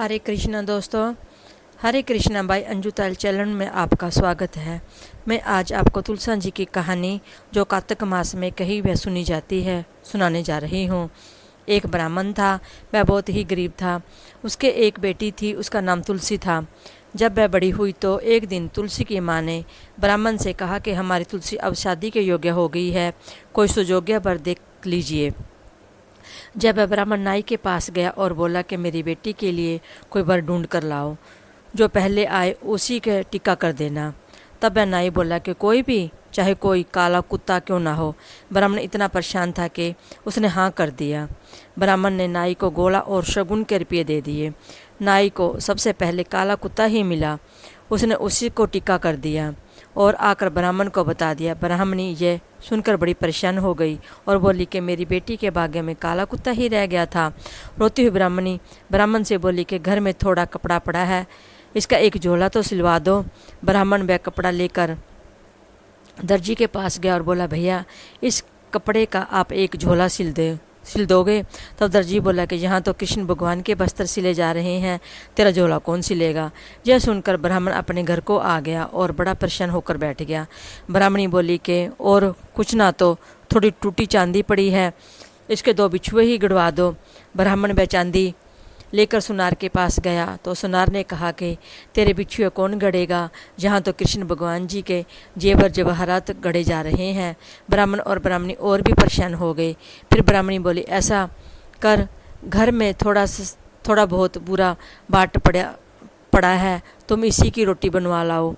हरे कृष्णा दोस्तों, हरे कृष्णा बाई अंजू ताल चैनल में आपका स्वागत है। मैं आज आपको तुलसा जी की कहानी जो कार्तिक मास में कही व सुनी जाती है सुनाने जा रही हूँ। एक ब्राह्मण था, वह बहुत ही गरीब था। उसके एक बेटी थी, उसका नाम तुलसी था। जब वह बड़ी हुई तो एक दिन तुलसी की माँ ने ब्राह्मण से कहा कि हमारी तुलसी अब शादी के योग्य हो गई है, कोई सुयोग्य वर देख लीजिए। जब वह ब्राह्मण नाई के पास गया और बोला कि मेरी बेटी के लिए कोई वर ढूंढ कर लाओ, जो पहले आए उसी के टिक्का कर देना। तब वह नाई बोला कि कोई भी, चाहे कोई काला कुत्ता क्यों ना हो। ब्राह्मण इतना परेशान था कि उसने हाँ कर दिया। ब्राह्मण ने नाई को गोला और शगुन के रुपये दे दिए। नाई को सबसे पहले काला कुत्ता ही मिला, उसने उसी को टिक्का कर दिया और आकर ब्राह्मण को बता दिया। ब्राह्मणी ये सुनकर बड़ी परेशान हो गई और बोली कि मेरी बेटी के भाग्य में काला कुत्ता ही रह गया था। रोती हुई ब्राह्मणी ब्राह्मण से बोली कि घर में थोड़ा कपड़ा पड़ा है, इसका एक झोला तो सिलवा दो। ब्राह्मण वह कपड़ा लेकर दर्जी के पास गया और बोला, भैया इस कपड़े का आप एक झोला सिल दोगे। तब दर्जी बोला कि यहाँ तो कृष्ण भगवान के वस्त्र सिले जा रहे हैं, तेरा झोला कौन सिलेगा। यह सुनकर ब्राह्मण अपने घर को आ गया और बड़ा परेशान होकर बैठ गया। ब्राह्मणी बोली कि और कुछ ना तो थोड़ी टूटी चांदी पड़ी है, इसके 2 बिछुए ही गड़वा दो। ब्राह्मण वह चांदी लेकर सुनार के पास गया तो सुनार ने कहा कि तेरे बिछुए कौन गड़ेगा, जहाँ तो कृष्ण भगवान जी के जेवर जवाहरात गड़े जा रहे हैं। ब्राह्मण और ब्राह्मणी और भी परेशान हो गए। फिर ब्राह्मणी बोली, ऐसा कर, घर में थोड़ा बहुत बुरा बाट पड़ा है, तुम इसी की रोटी बनवा लाओ।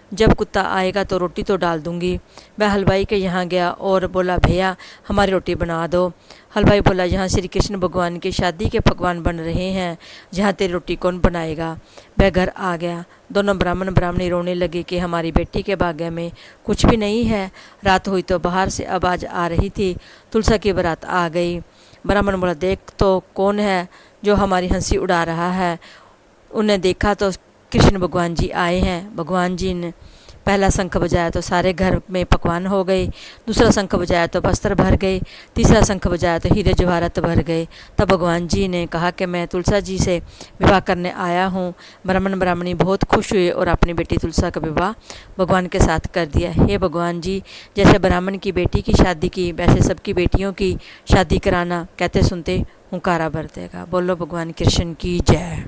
जब कुत्ता आएगा तो रोटी तो डाल दूंगी। वह हलवाई के यहाँ गया और बोला, भैया हमारी रोटी बना दो। हलवाई बोला, यहाँ श्री कृष्ण भगवान की शादी के पकवान बन रहे हैं, जहाँ तेरी रोटी कौन बनाएगा। वह घर आ गया। दोनों ब्राह्मण ब्राह्मणी रोने लगे कि हमारी बेटी के भाग्य में कुछ भी नहीं है। रात हुई तो बाहर से आवाज़ आ रही थी, तुलसा की बारात आ गई। ब्राह्मण बोला, देख तो कौन है जो हमारी हंसी उड़ा रहा है। उन्हें देखा तो कृष्ण भगवान जी आए हैं। भगवान जी ने पहला शंख बजाया तो सारे घर में पकवान हो गए, दूसरा शंख बजाया तो वस्त्र भर गए, तीसरा शंख बजाया तो हीरे जवाहरात भर गए। तब भगवान जी ने कहा कि मैं तुलसा जी से विवाह करने आया हूँ। ब्राह्मण ब्राह्मणी बहुत खुश हुए और अपनी बेटी तुलसा का विवाह भगवान के साथ कर दिया। हे भगवान जी, जैसे ब्राह्मण की बेटी की शादी की, वैसे सबकी बेटियों की शादी कराना। कहते सुनते हुंकारा भर देगा। बोलो भगवान कृष्ण की जय।